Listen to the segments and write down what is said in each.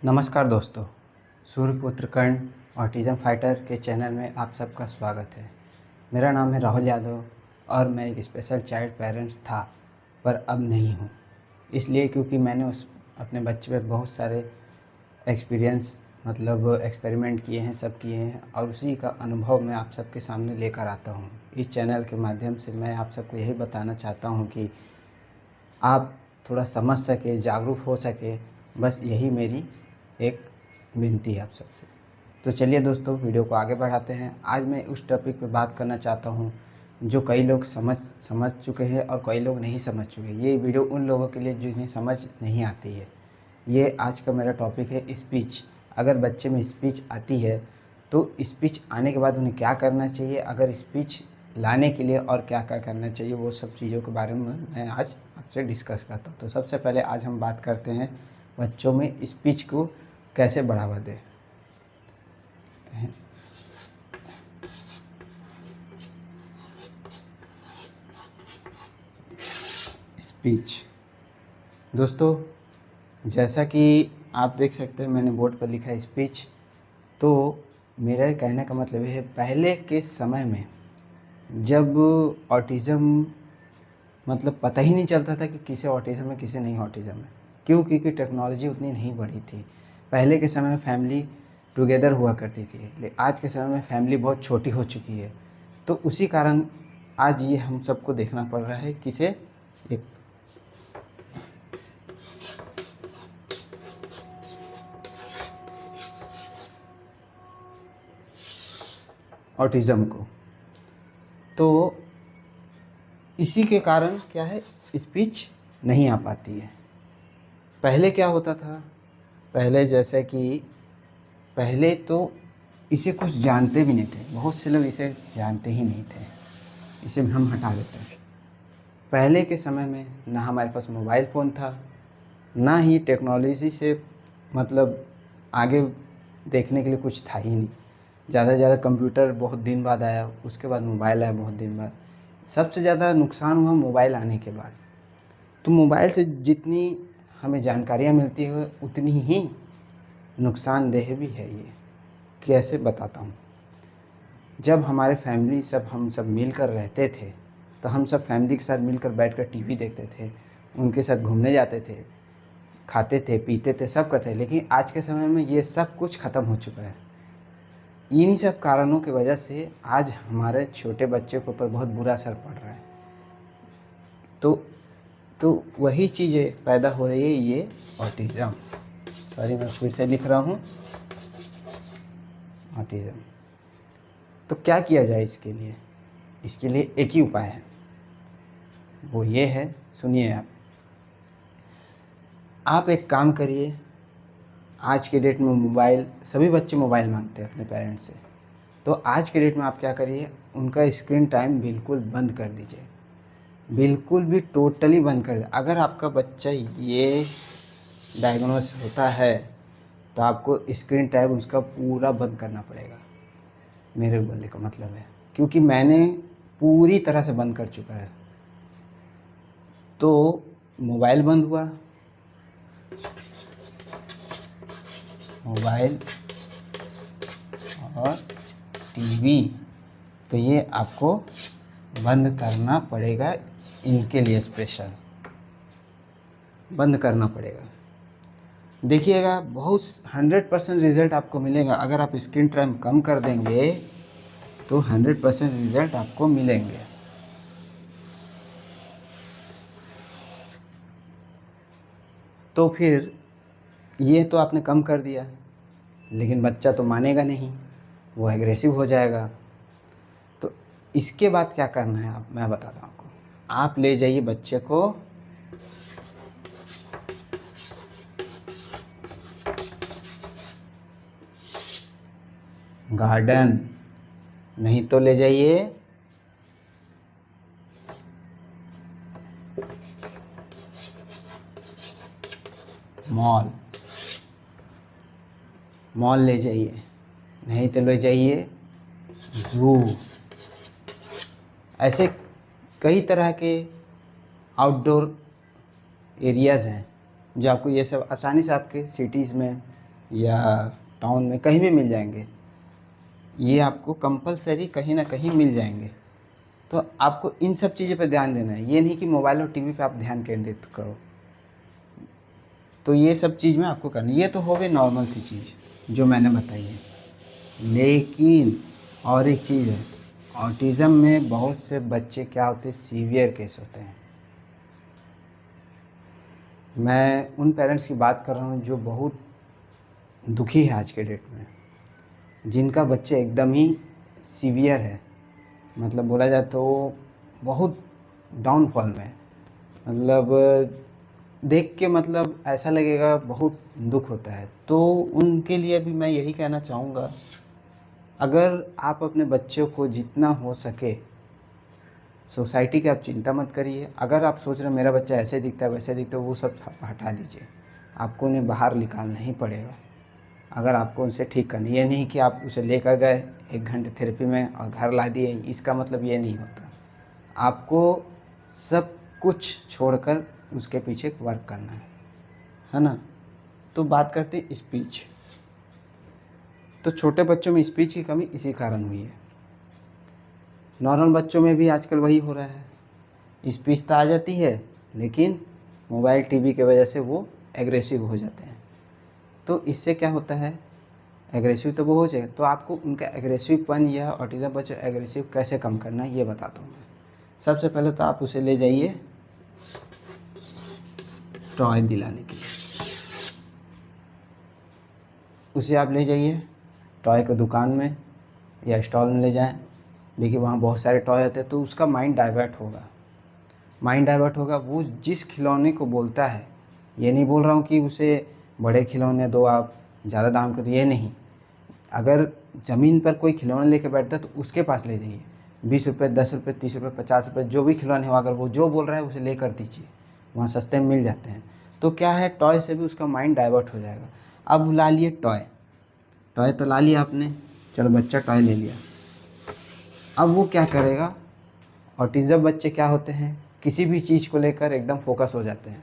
नमस्कार दोस्तों, सूर्यपुत्र कर्ण autism fighter के चैनल में आप सबका स्वागत है। मेरा नाम है राहुल यादव और मैं एक स्पेशल चाइल्ड पेरेंट्स था, पर अब नहीं हूँ। इसलिए क्योंकि मैंने अपने बच्चे पे बहुत सारे एक्सपेरिमेंट किए हैं, सब किए हैं, और उसी का अनुभव मैं आप सबके सामने लेकर आता हूँ। इस चैनल के माध्यम से मैं आप सबको यही बताना चाहता हूँ कि आप थोड़ा समझ सके, जागरूक हो सके, बस यही मेरी एक विनती है आप सबसे। तो चलिए दोस्तों, वीडियो को आगे बढ़ाते हैं। आज मैं उस टॉपिक पे बात करना चाहता हूँ जो कई लोग समझ चुके हैं और कई लोग नहीं समझ चुके। ये वीडियो उन लोगों के लिए जिन्हें समझ नहीं आती है। ये आज का मेरा टॉपिक है स्पीच। अगर बच्चे में स्पीच आती है तो स्पीच आने के बाद उन्हें क्या करना चाहिए, अगर स्पीच लाने के लिए और क्या क्या करना चाहिए, वो सब चीज़ों के बारे में मैं आज आपसे डिस्कस करता हूँ। तो सबसे पहले आज हम बात करते हैं बच्चों में स्पीच को कैसे बढ़ावा दें। स्पीच दोस्तों, जैसा कि आप देख सकते हैं मैंने बोर्ड पर लिखा है स्पीच। तो मेरा कहने का मतलब ये है, पहले के समय में जब ऑटिज़म पता ही नहीं चलता था कि किसे ऑटिज़म है किसे नहीं ऑटिज़म है। क्यों? क्योंकि टेक्नोलॉजी उतनी नहीं बढ़ी थी। पहले के समय में फैमिली टुगेदर हुआ करती थी, लेकिन आज के समय में फैमिली बहुत छोटी हो चुकी है। तो उसी कारण आज ये हम सबको देखना पड़ रहा है किसे, एक ऑटिज़म को। तो इसी के कारण क्या है, स्पीच नहीं आ पाती है। पहले क्या होता था, पहले जैसे कि पहले तो इसे कुछ जानते भी नहीं थे, बहुत से लोग इसे जानते ही नहीं थे। इसे हम हटा देते हैं। पहले के समय में ना हमारे पास मोबाइल फ़ोन था, ना ही टेक्नोलॉजी से आगे देखने के लिए कुछ था ही नहीं। ज़्यादा से ज़्यादा कंप्यूटर बहुत दिन बाद आया, उसके बाद मोबाइल आया बहुत दिन बाद। सबसे ज़्यादा नुकसान हुआ मोबाइल आने के बाद। तो मोबाइल से जितनी हमें जानकारियाँ मिलती है उतनी ही नुकसानदेह भी है। ये कैसे बताता हूँ। जब हमारे फैमिली हम सब मिलकर रहते थे, तो हम सब फैमिली के साथ मिलकर बैठकर टीवी देखते थे, उनके साथ घूमने जाते थे, खाते थे, पीते थे, सब करते थे। लेकिन आज के समय में ये सब कुछ ख़त्म हो चुका है। इन्हीं सब कारणों की वजह से आज हमारे छोटे बच्चे के ऊपर बहुत बुरा असर पड़ रहा है। तो वही चीज़ें पैदा हो रही है, ये ऑटिज़म। सॉरी, मैं फिर से लिख रहा हूँ, ऑटिज़म। तो क्या किया जाए इसके लिए? इसके लिए एक ही उपाय है, वो ये है, सुनिए आप एक काम करिए। आज के डेट में मोबाइल, सभी बच्चे मोबाइल मांगते हैं अपने पेरेंट्स से। तो आज के डेट में आप क्या करिए, उनका स्क्रीन टाइम बिल्कुल बंद कर दीजिए, बिल्कुल भी टोटली बंद कर दीजिए। अगर आपका बच्चा ये डायग्नोस होता है तो आपको स्क्रीन टाइम उसका पूरा बंद करना पड़ेगा, मेरे बोलने का मतलब है। क्योंकि मैंने पूरी तरह से बंद कर चुका है। तो मोबाइल बंद हुआ, मोबाइल और टीवी, तो ये आपको बंद करना पड़ेगा। इनके लिए स्पेशल बंद करना पड़ेगा। देखिएगा, बहुत 100% रिज़ल्ट आपको मिलेगा। अगर आप स्क्रीन टाइम कम कर देंगे तो 100% रिज़ल्ट आपको मिलेंगे। तो फिर ये तो आपने कम कर दिया, लेकिन बच्चा तो मानेगा नहीं, वो एग्रेसिव हो जाएगा। तो इसके बाद क्या करना है, मैं बताता हूँ आपको। आप ले जाइए बच्चे को गार्डन, नहीं तो ले जाइए मॉल, मॉल ले जाइए, नहीं तो ले जाइए ज़ू। ऐसे कई तरह के आउटडोर एरियाज़ हैं जो आपको ये सब आसानी से आपके सिटीज़ में या टाउन में कहीं भी मिल जाएंगे, ये आपको कंपलसरी कहीं ना कहीं मिल जाएंगे। तो आपको इन सब चीज़ों पे ध्यान देना है, ये नहीं कि मोबाइल और टीवी पे आप ध्यान केंद्रित करो। तो ये सब चीज़ में आपको करनी, ये तो हो गई नॉर्मल सी चीज़ जो मैंने बताई है। लेकिन और एक चीज़ है, ऑटिज़म में बहुत से बच्चे क्या होते हैं, सीवियर केस होते हैं। मैं उन पेरेंट्स की बात कर रहा हूँ जो बहुत दुखी है आज के डेट में, जिनका बच्चे एकदम ही सीवियर है, मतलब बोला जाए तो बहुत डाउनफॉल में है। मतलब देख के मतलब ऐसा लगेगा, बहुत दुख होता है। तो उनके लिए भी मैं यही कहना चाहूँगा, अगर आप अपने बच्चों को जितना हो सके, सोसाइटी की आप चिंता मत करिए। अगर आप सोच रहे मेरा बच्चा ऐसे दिखता है वैसे दिखता है, वो सब हटा दीजिए। आपको उन्हें बाहर निकालना ही पड़ेगा अगर आपको उनसे ठीक करना। ये नहीं कि आप उसे लेकर गए 1 घंटे थेरेपी में और घर ला दिए, इसका मतलब ये नहीं होता। आपको सब कुछ छोड़कर उसके पीछे वर्क करना है ना। तो बात करते हैं स्पीच। तो छोटे बच्चों में स्पीच की कमी इसी कारण हुई है। नॉर्मल बच्चों में भी आजकल वही हो रहा है, स्पीच तो आ जाती है लेकिन मोबाइल टीवी की वजह से वो एग्रेसिव हो जाते हैं। तो इससे क्या होता है, एग्रेसिव तो वो हो जाएगा। तो आपको उनका एग्रेसिवपन या ऑटिज़म बच्चों एग्रेसिव कैसे कम करना है ये बताता हूँ मैं। सबसे पहले तो आप उसे ले जाइए टॉय दिलाने के लिए। उसे आप ले जाइए टॉय की दुकान में या स्टॉल में ले जाएं। देखिए वहाँ बहुत सारे टॉय होते हैं, तो उसका माइंड डाइवर्ट होगा। वो जिस खिलौने को बोलता है, ये नहीं बोल रहा हूँ कि उसे बड़े खिलौने दो आप ज़्यादा दाम के, तो ये नहीं। अगर ज़मीन पर कोई खिलौने लेके बैठता है तो उसके पास ले जाइए। 20 रुपये, 10 रुपये, 30 रुपये, 50 रुपये, जो भी खिलौने हो, अगर वो जो बोल रहा है उसे लेकर दीजिए, वहाँ सस्ते में मिल जाते हैं। तो क्या है, टॉय से भी उसका माइंड डाइवर्ट हो जाएगा। अब ला लिए टॉय तो ला लिया आपने, चलो बच्चा टॉय ले लिया। अब वो क्या करेगा, ऑटिज़म बच्चे क्या होते हैं, किसी भी चीज़ को लेकर एकदम फोकस हो जाते हैं,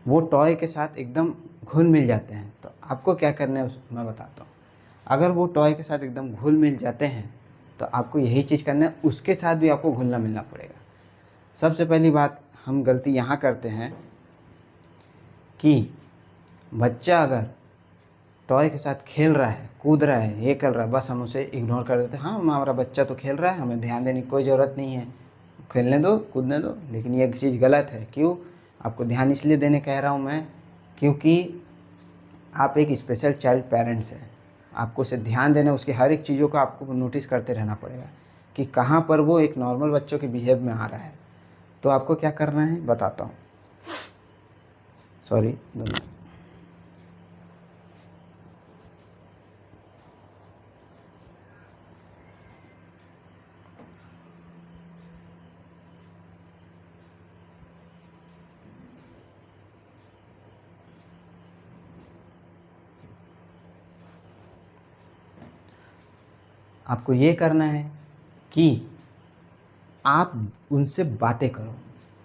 वो टॉय के साथ एकदम घुल मिल जाते हैं। तो आपको क्या करना है मैं बताता हूँ। अगर वो टॉय के साथ एकदम घुल मिल जाते हैं तो आपको यही चीज़ करना है, उसके साथ भी आपको घुलना मिलना पड़ेगा। सबसे पहली बात हम गलती यहाँ करते हैं कि बच्चा अगर टॉय के साथ खेल रहा है, कूद रहा है, ये कर रहा है, बस हम उसे इग्नोर कर देते हैं। हाँ, हमारा बच्चा तो खेल रहा है, हमें ध्यान देने की कोई ज़रूरत नहीं है, खेलने दो, कूदने दो। लेकिन ये चीज़ गलत है। क्यों? आपको ध्यान इसलिए देने कह रहा हूँ मैं, क्योंकि आप एक स्पेशल चाइल्ड पेरेंट्स हैं। आपको उसे ध्यान देना, उसकी हर एक चीज़ों को आपको नोटिस करते रहना पड़ेगा कि कहाँ पर वो एक नॉर्मल बच्चों के बिहेव में आ रहा है। तो आपको क्या करना है बताता हूँ। सॉरी, आपको ये करना है कि आप उनसे बातें करो।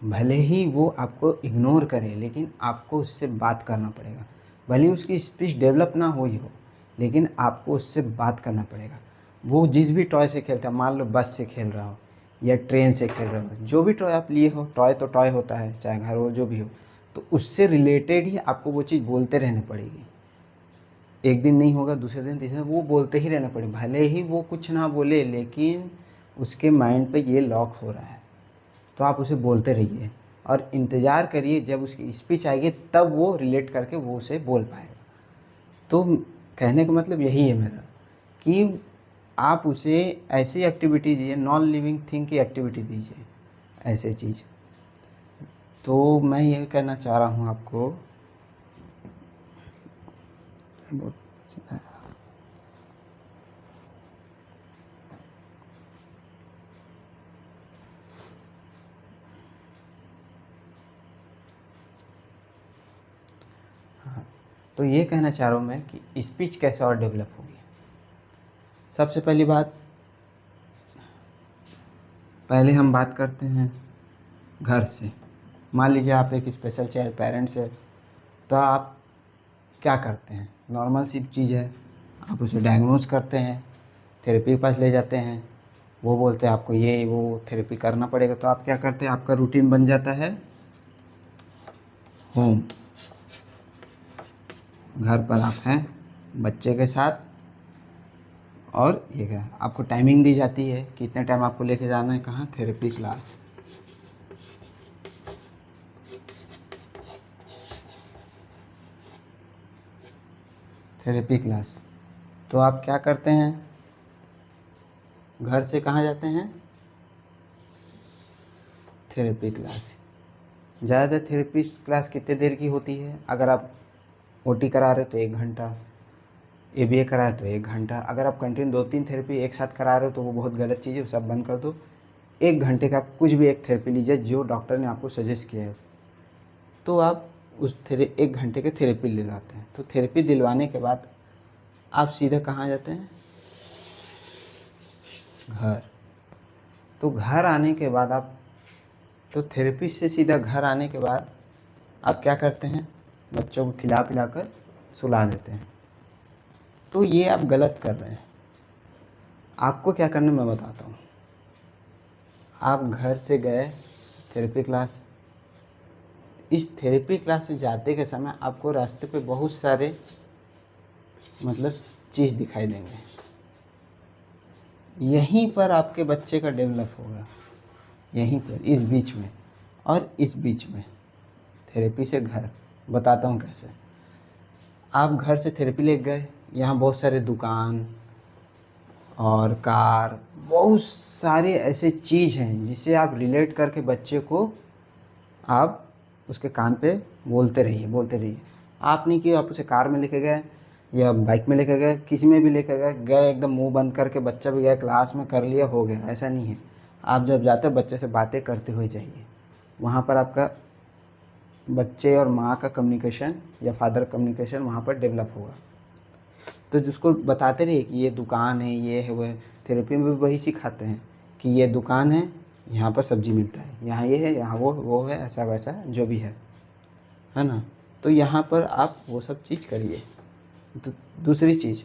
भले ही वो आपको इग्नोर करे, लेकिन आपको उससे बात करना पड़ेगा। भले ही उसकी स्पीच डेवलप ना हुई हो, लेकिन आपको उससे बात करना पड़ेगा। वो जिस भी टॉय से खेलता है, मान लो बस से खेल रहा हो या ट्रेन से खेल रहा हो, जो भी टॉय आप लिए हो, टॉय तो टॉय होता है, चाहे घर हो जो भी हो, तो उससे रिलेटेड ही आपको वो चीज़ बोलते रहनी पड़ेगी। एक दिन नहीं होगा, दूसरे दिन, तीसरे दिन, वो बोलते ही रहना पड़ेगा। भले ही वो कुछ ना बोले, लेकिन उसके माइंड पे ये लॉक हो रहा है। तो आप उसे बोलते रहिए और इंतज़ार करिए, जब उसकी स्पीच आएगी तब वो रिलेट करके वो उसे बोल पाएगा। तो कहने का मतलब यही है मेरा, कि आप उसे ऐसी एक्टिविटी दीजिए, नॉन लिविंग थिंग की एक्टिविटी दीजिए, ऐसे चीज़। तो मैं ये कहना चाह रहा हूँ आपको, तो ये कहना चाह रहा हूँ मैं कि स्पीच कैसे और डेवलप होगी। सबसे पहली बात, पहले हम बात करते हैं घर से। मान लीजिए आप एक स्पेशल चाइल्ड पेरेंट्स है, तो आप क्या करते हैं, नॉर्मल सी चीज़ है, आप उसे डायग्नोज करते हैं, थेरेपी के पास ले जाते हैं, वो बोलते हैं आपको ये वो थेरेपी करना पड़ेगा, तो आप क्या करते हैं, आपका रूटीन बन जाता है होम, घर पर आप हैं बच्चे के साथ, और ये क्या आपको टाइमिंग दी जाती है कि इतने टाइम आपको लेके जाना है कहाँ, थेरेपी क्लास। थेरेपी क्लास तो आप क्या करते हैं, घर से कहाँ जाते हैं, थेरेपी क्लास। ज़्यादातर थेरेपी क्लास कितने देर की होती है, अगर आप ओटी करा रहे हो तो 1 घंटा, एबीए करा रहे हो तो 1 घंटा, अगर आप कंटिन्यू 2-3 थेरेपी एक साथ करा रहे हो तो वो बहुत गलत चीज़ है, सब बंद कर दो। 1 घंटे का आप कुछ भी एक थेरेपी लीजिए जो डॉक्टर ने आपको सजेस्ट किया है, तो आप उस 1 घंटे के थेरेपी दिलवाते हैं। तो थेरेपी दिलवाने के बाद आप सीधा कहाँ जाते हैं, घर। तो घर आने के बाद आप, तो थेरेपी से सीधा घर आने के बाद आप क्या करते हैं, बच्चों को खिला पिला कर सुला देते हैं। तो ये आप गलत कर रहे हैं। आपको क्या करना मैं बताता हूँ। आप घर से गए थेरेपी क्लास, इस थेरेपी क्लास में जाते के समय आपको रास्ते पे बहुत सारे मतलब चीज़ दिखाई देंगे, यहीं पर आपके बच्चे का डेवलप होगा, यहीं पर इस बीच में और इस बीच में। थेरेपी से घर बताता हूँ कैसे। आप घर से थेरेपी ले गए, यहाँ बहुत सारे दुकान और कार, बहुत सारे ऐसे चीज़ हैं जिसे आप रिलेट करके बच्चे को आप उसके कान पे बोलते रहिए। आप नहीं कि आप उसे कार में लेके गए या बाइक में लेके गए, किसी में भी लेके गए एकदम मुंह बंद करके, बच्चा भी गया क्लास में कर लिया हो गया, ऐसा नहीं है। आप जब जाते हो बच्चे से बातें करते हुए जाइए, वहाँ पर आपका बच्चे और माँ का कम्युनिकेशन या फादर कम्युनिकेशन वहाँ पर डेवलप होगा। तो जिसको बताते रहिए कि ये दुकान है, ये है, वो है। थेरेपी में भी वही सिखाते हैं कि ये दुकान है, यहाँ पर सब्जी मिलता है, यहाँ ये है, यहाँ वो है, ऐसा वैसा जो भी है ना। तो यहाँ पर आप वो सब चीज़ करिए। दूसरी चीज़,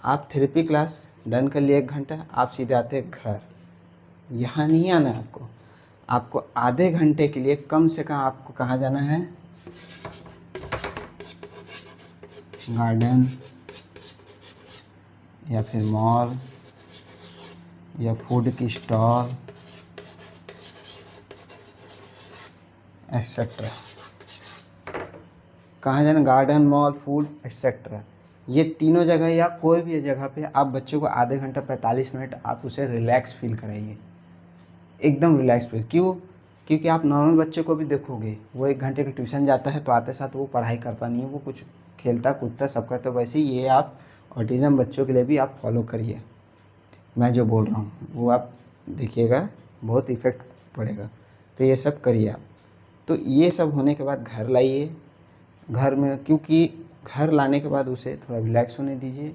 आप थेरेपी क्लास डन कर लिए 1 घंटा, आप सीधे आते हैं घर। यहाँ नहीं आना है आपको आधे घंटे के लिए कम से कम आपको कहाँ जाना है, गार्डन या फिर मॉल या फूड की स्टॉल एक्सेट्रा। कहाँ जाना, गार्डन, मॉल, फूड एक्सेट्रा। ये तीनों जगह या कोई भी जगह पे आप बच्चों को आधे घंटा 45 मिनट आप उसे रिलैक्स फील कराइए, एकदम रिलैक्स फील। क्यों, क्योंकि आप नॉर्मल बच्चे को भी देखोगे, वो 1 घंटे की ट्यूशन जाता है तो आते साथ वो पढ़ाई करता नहीं है, वो कुछ खेलता कूदता सब करता। वैसे ही ये आप ऑटिज़म बच्चों के लिए भी आप फॉलो करिए, मैं जो बोल रहा हूँ वो आप देखिएगा, बहुत इफ़ेक्ट पड़ेगा। तो ये सब करिए आप। तो ये सब होने के बाद घर लाइए, घर में, क्योंकि घर लाने के बाद उसे थोड़ा रिलैक्स होने दीजिए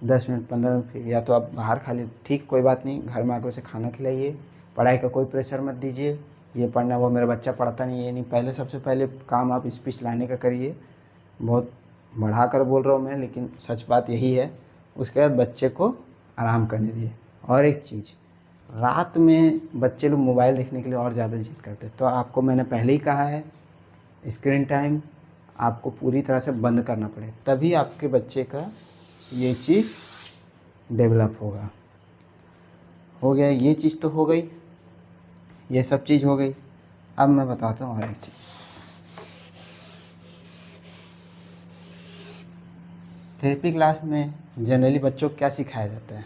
10 मिनट 15 मिनट, फिर या तो आप बाहर खा लीजिए, ठीक कोई बात नहीं, घर में आकर उसे खाना खिलाइए। पढ़ाई का कोई प्रेशर मत दीजिए, ये पढ़ना वो मेरा बच्चा पढ़ता नहीं, ये नहीं। पहले सबसे पहले काम आप स्पीच लाने का करिए। बहुत बढ़ा कर बोल रहा हूँ मैं, लेकिन सच बात यही है। उसके बाद बच्चे को आराम करने दिए। और एक चीज़, रात में बच्चे लोग मोबाइल देखने के लिए और ज़्यादा जिद करते हैं, तो आपको मैंने पहले ही कहा है स्क्रीन टाइम आपको पूरी तरह से बंद करना पड़े, तभी आपके बच्चे का ये चीज़ डेवलप होगा। हो गया, ये चीज़ तो हो गई, ये सब चीज़ हो गई। अब मैं बताता हूँ और एक चीज़। थेरेपी क्लास में जनरली बच्चों को क्या सिखाया जाता है,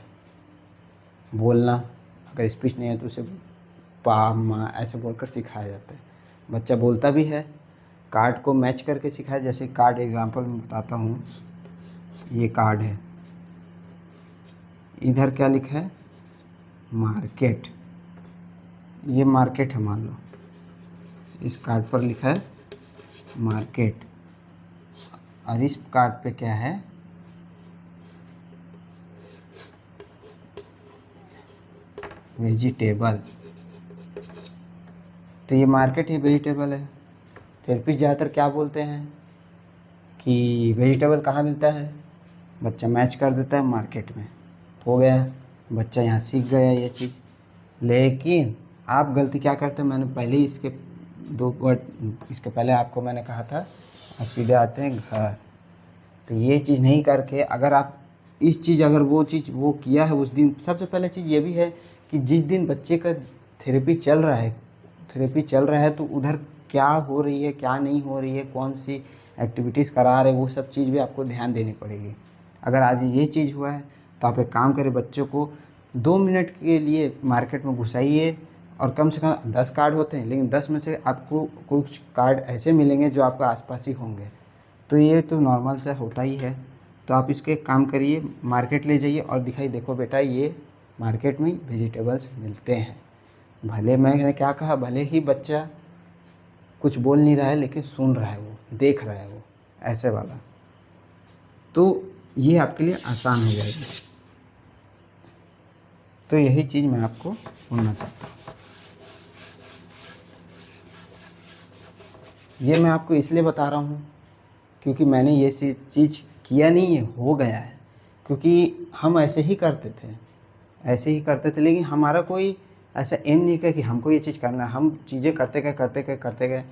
बोलना। अगर स्पीच नहीं है तो उसे पा माँ ऐसे बोलकर सिखाया जाता है। बच्चा बोलता भी है, कार्ड को मैच करके सिखाया। जैसे कार्ड एग्जांपल में बताता हूँ, ये कार्ड है, इधर क्या लिखा है, मार्केट। ये मार्केट है मान लो, इस कार्ड पर लिखा है मार्केट, और इस कार्ड पे क्या है, वेजिटेबल। तो ये मार्केट है, वेजिटेबल है। थेरेपिस्ट ज़्यादातर क्या बोलते हैं कि वेजिटेबल कहाँ मिलता है, बच्चा मैच कर देता है मार्केट में, हो गया, बच्चा यहाँ सीख गया ये चीज़। लेकिन आप गलती क्या करते हैं, मैंने पहले ही इसके 2 वर्ड इसके पहले आपको मैंने कहा था, आप सीधे आते हैं घर। तो ये चीज़ नहीं करके अगर आप इस चीज़ अगर वो चीज़ वो किया है उस दिन, सबसे पहले चीज़ ये भी है कि जिस दिन बच्चे का थेरेपी चल रहा है तो उधर क्या हो रही है क्या नहीं हो रही है, कौन सी एक्टिविटीज़ करा रहे, वो सब चीज़ भी आपको ध्यान देनी पड़ेगी। अगर आज ये चीज़ हुआ है तो आप एक काम करें, बच्चों को 2 मिनट के लिए मार्केट में घुसाइए और कम से कम 10 कार्ड होते हैं, लेकिन 10 में से आपको कुछ कार्ड ऐसे मिलेंगे जो आपके आसपास ही होंगे। तो ये तो नॉर्मल सा होता ही है। तो आप इसके काम करिए, मार्केट ले जाइए और दिखाइए, देखो बेटा ये मार्केट में वेजिटेबल्स मिलते हैं। भले मैंने क्या कहा, भले ही बच्चा कुछ बोल नहीं रहा है लेकिन सुन रहा है, वो देख रहा है, वो ऐसे वाला। तो ये आपके लिए आसान हो जाएगी। तो यही चीज़ मैं आपको बोलना चाहता हूँ। ये मैं आपको इसलिए बता रहा हूँ क्योंकि मैंने ये चीज़ किया नहीं है, हो गया है। क्योंकि हम ऐसे ही करते थे, लेकिन हमारा कोई ऐसा एम नहीं किया कि हमको ये चीज़ करना है। हम चीज़ें करते गए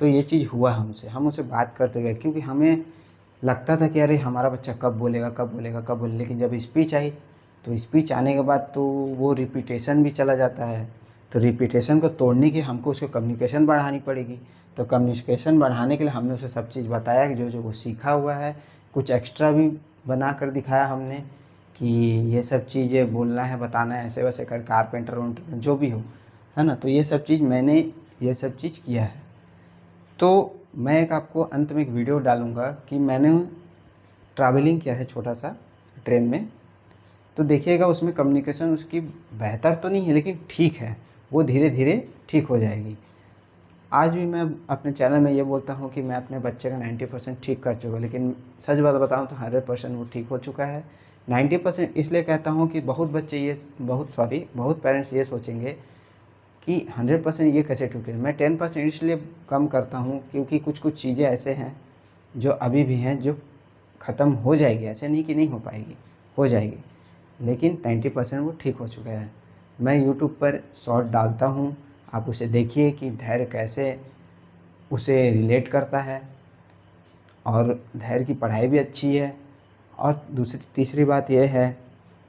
तो ये चीज़ हुआ हमसे, हम उससे बात करते गए, क्योंकि हमें लगता था कि अरे हमारा बच्चा कब बोलेगा। लेकिन जब स्पीच आई तो स्पीच आने के बाद तो वो रिपीटेशन भी चला जाता है। तो रिपीटेशन को तोड़ने के हमको उसको कम्युनिकेशन बढ़ानी पड़ेगी। तो कम्युनिकेशन बढ़ाने के लिए हमने उसे सब चीज़ बताया कि जो वो सीखा हुआ है, कुछ एक्स्ट्रा भी बना कर दिखाया हमने कि ये सब चीज़ें बोलना है, बताना है, ऐसे वैसे कर, कारपेंटर वोंटर जो भी हो, है ना। तो ये सब चीज़ मैंने ये सब चीज़ किया है। तो मैं एक आपको अंत में एक वीडियो डालूँगा कि मैंने ट्रैवलिंग किया है छोटा सा ट्रेन में। तो देखिएगा उसमें कम्युनिकेशन उसकी बेहतर तो नहीं है लेकिन ठीक है, वो धीरे धीरे ठीक हो जाएगी। आज भी मैं अपने चैनल में ये बोलता हूँ कि मैं अपने बच्चे का 90% ठीक कर चुका हूँ, लेकिन सच बात बताऊँ तो 100% वो ठीक हो चुका है। 90% इसलिए कहता हूँ कि बहुत पेरेंट्स ये सोचेंगे कि 100% ये कैसे ठीक है। मैं 10% इसलिए कम करता हूँ क्योंकि कुछ चीज़ें ऐसे हैं जो अभी भी हैं जो ख़त्म हो जाएगी, ऐसे नहीं कि नहीं हो पाएगी, हो जाएगी, लेकिन 90% वो ठीक हो चुका है। मैं यूट्यूब पर शॉर्ट डालता हूँ, आप उसे देखिए कि धैर्य कैसे उसे रिलेट करता है, और धैर्य की पढ़ाई भी अच्छी है। और तीसरी बात यह है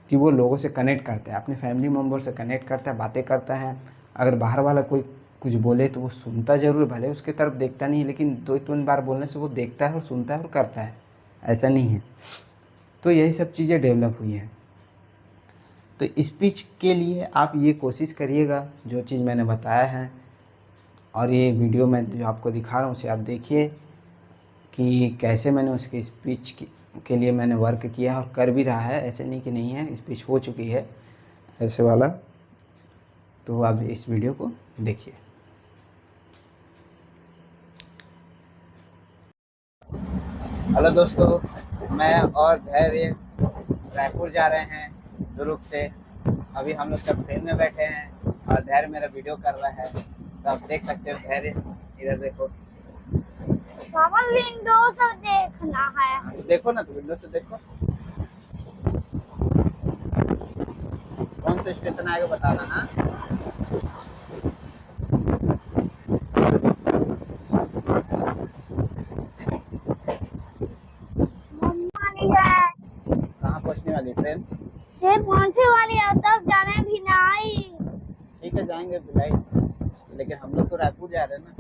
कि वो लोगों से कनेक्ट करता है, अपने फैमिली मेम्बर से कनेक्ट करता है, बातें करता है। अगर बाहर वाला कोई कुछ बोले तो वो सुनता ज़रूर, भले उसके तरफ देखता नहीं, लेकिन 2-3 बार बोलने से वो देखता है और सुनता है और करता है, ऐसा नहीं है। तो यही सब चीज़ें डेवलप हुई हैं। तो स्पीच के लिए आप ये कोशिश करिएगा जो चीज़ मैंने बताया है, और ये वीडियो मैं जो आपको दिखा रहा हूँ उसे आप देखिए कि कैसे मैंने उसके स्पीच के लिए मैंने वर्क किया और कर भी रहा है, ऐसे नहीं कि नहीं है, स्पीच हो चुकी है ऐसे वाला। तो आप इस वीडियो को देखिए। हेलो दोस्तों, मैं और धैर्य रायपुर जा रहे हैं दुर्ग से। अभी हम लोग सब ट्रेन में बैठे हैं और धैर्य मेरा वीडियो कर रहा है, तो आप देख सकते हो। धैर्य इधर देखो। पापा विंडो से देखना है। तो देखो ना, तो विंडो से देखो कौन सा स्टेशन आएगा बताना। हाँ, कहाँ पहुँचने वाली ट्रेन? ये पहुंचे वाली है, तब जाने भी नहीं। ठीक है, जाएंगे भिलाई, लेकिन हम लोग तो रायपुर जा रहे हैं ना।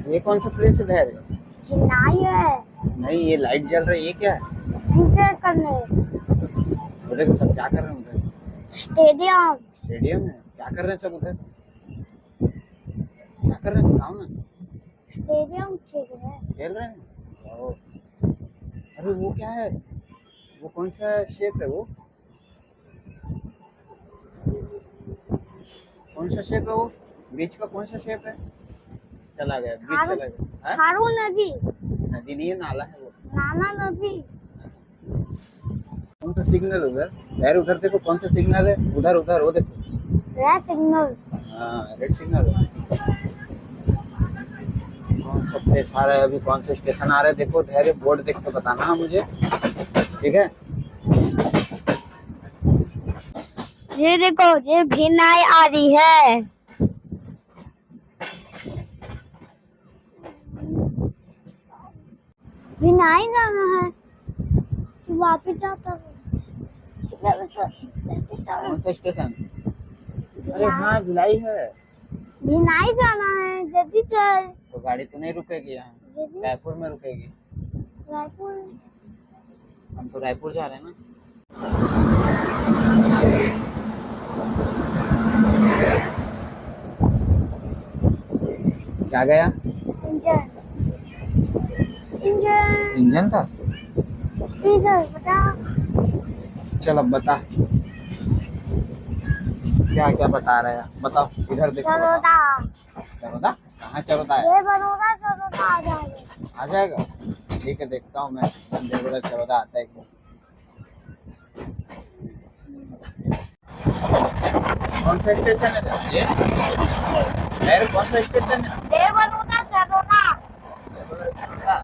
ये कौन सा प्लेस है धैर्य? नहीं है, नहीं, ये लाइट जल रही है, ये क्या है? क्रिकेट करने। वो देखो सब क्या कर रहे हैं उधर। स्टेडियम है, क्या कर रहे हैं सब उधर? क्या कर रहे हैं बताओ ना। स्टेडियम खेल रहे हैं। ओ, अरे वो क्या है, वो कौन सा शेप है, वो कौन सा शेप है, वो बीच का कौन सा शेप है? चला गया, बीच चला गया। खारू नदी। नदी नहीं है, नाला है वो। नाना नदी। कौन सा सिग्नल उधर? यार उधर देखो कौन सा सिग्नल है, उधर वो देखो। Red signal. हाँ, रेड सिग्नल है। सा प्लेस आ रहा है, अभी कौन सा स्टेशन आ रहा है देखो, धैर्य बोर्ड देख के बताना है मुझे, ठीक है। ये देखो, ये भिनाई आ रही है। भिनाई जाना है, वापिस जाता हूँ। कौन सा स्टेशन? अरे हाँ, भिलाई है। भिनाई जाना है, जल्दी चल। तो गाड़ी तो नहीं रुकेगी यहाँ, रायपुर में रुकेगी। रायपुर? हम तो रायपुर जा रहे हैं ना। क्या गया? इंजन। इंजन। इंजन था? इधर बता। चल अब बता, क्या क्या बता रहा है, बताओ इधर देखो। चरोदा। चरोदा? कहाँ चरोदा है? ये बरोदा, चरोदा आ जाएगा। आ जाएगा, ठीक है, देखता हूँ मैं चरोदा आता है कि कौन सा स्टेशन है ये? यार कौन सा स्टेशन है? देवबरोदा, चरोदा। देवबरोदा, चरोदा।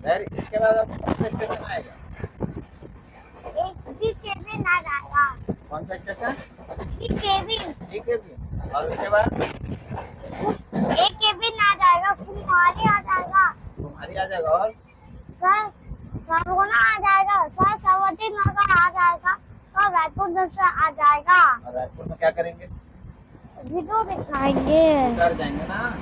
यार इसके बाद अब कौन सा स्टेशन आएगा? एक केबिन आ जाएगा। कौन सा स्टेशन? केबिन। ठीक है भी, और उसके बाद एक केबिन आ जाएगा, कुमारी आ जाएगा, तुम्हारी आ जाएगा, और सर सरगोना आ जाएगा, सर सरवती नगर आ जाएगा, और रायपुर दशा आ जाएगा। और रायपुर में क्या करेंगे? वीडियो दिखाएंगे। उतर जाएंगे ना।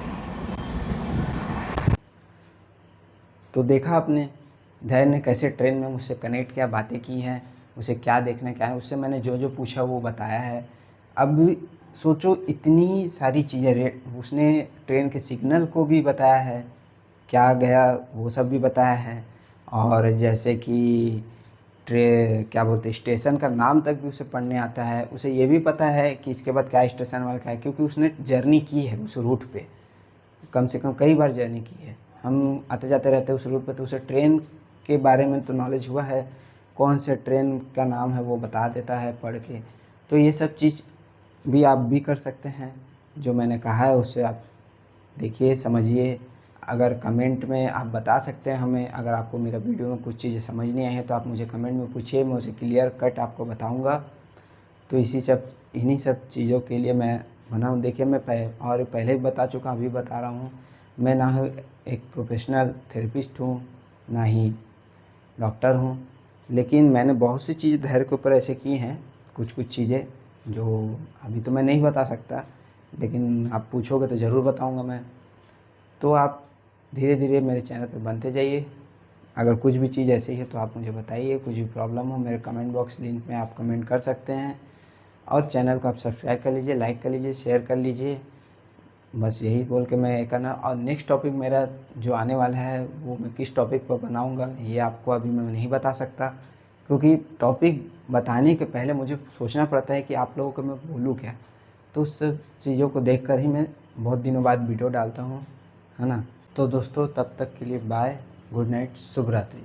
तो देखा आपने, धैर्य ने कैसे ट्रेन में मुझसे कनेक्ट किया, बातें की हैं, उसे क्या देखना क्या है, उससे मैंने जो जो पूछा वो बताया है। अब सोचो इतनी सारी चीज़ें, उसने ट्रेन के सिग्नल को भी बताया है, क्या गया वो सब भी बताया है, और जैसे कि क्या बोलते स्टेशन का नाम तक भी उसे पढ़ने आता है। उसे ये भी पता है कि इसके बाद क्या स्टेशन वाला क्या है, क्योंकि उसने जर्नी की है उस रूट पे, कम से कम कई बार जर्नी की है। हम आते जाते रहते हैं उस रूट पे, तो उसे ट्रेन के बारे में तो नॉलेज हुआ है, कौन से ट्रेन का नाम है वो बता देता है पढ़ के। तो ये सब चीज़ भी आप भी कर सकते हैं, जो मैंने कहा है उससे आप देखिए, समझिए। अगर कमेंट में आप बता सकते हैं हमें, अगर आपको मेरा वीडियो में कुछ चीज़ें समझ नहीं आई है तो आप मुझे कमेंट में पूछिए, मैं उसे क्लियर कट आपको बताऊंगा। तो इन्हीं सब चीज़ों के लिए मैं बना हूँ। देखिए मैं पहले भी बता चुका, अभी बता रहा हूँ, मैं ना एक प्रोफेशनल थेरेपिस्ट हूँ, ना ही डॉक्टर हूँ, लेकिन मैंने बहुत सी चीज़ें धैर्य के ऊपर ऐसे की हैं, कुछ चीज़ें जो अभी तो मैं नहीं बता सकता, लेकिन आप पूछोगे तो ज़रूर बताऊंगा मैं। तो आप धीरे धीरे मेरे चैनल पे बनते जाइए। अगर कुछ भी चीज़ ऐसी है तो आप मुझे बताइए, कुछ भी प्रॉब्लम हो मेरे कमेंट बॉक्स लिंक में आप कमेंट कर सकते हैं, और चैनल को आप सब्सक्राइब कर लीजिए, लाइक कर लीजिए, शेयर कर लीजिए। बस यही बोल के मैं करना। और नेक्स्ट टॉपिक मेरा जो आने वाला है वो मैं किस टॉपिक पर बनाऊंगा ये आपको अभी मैं नहीं बता सकता, क्योंकि टॉपिक बताने के पहले मुझे सोचना पड़ता है कि आप लोगों को मैं बोलूँ क्या। तो उस चीज़ों को देखकर ही मैं बहुत दिनों बाद वीडियो डालता हूँ, है ना। तो दोस्तों तब तक के लिए बाय, गुड नाइट, शुभ रात्रि।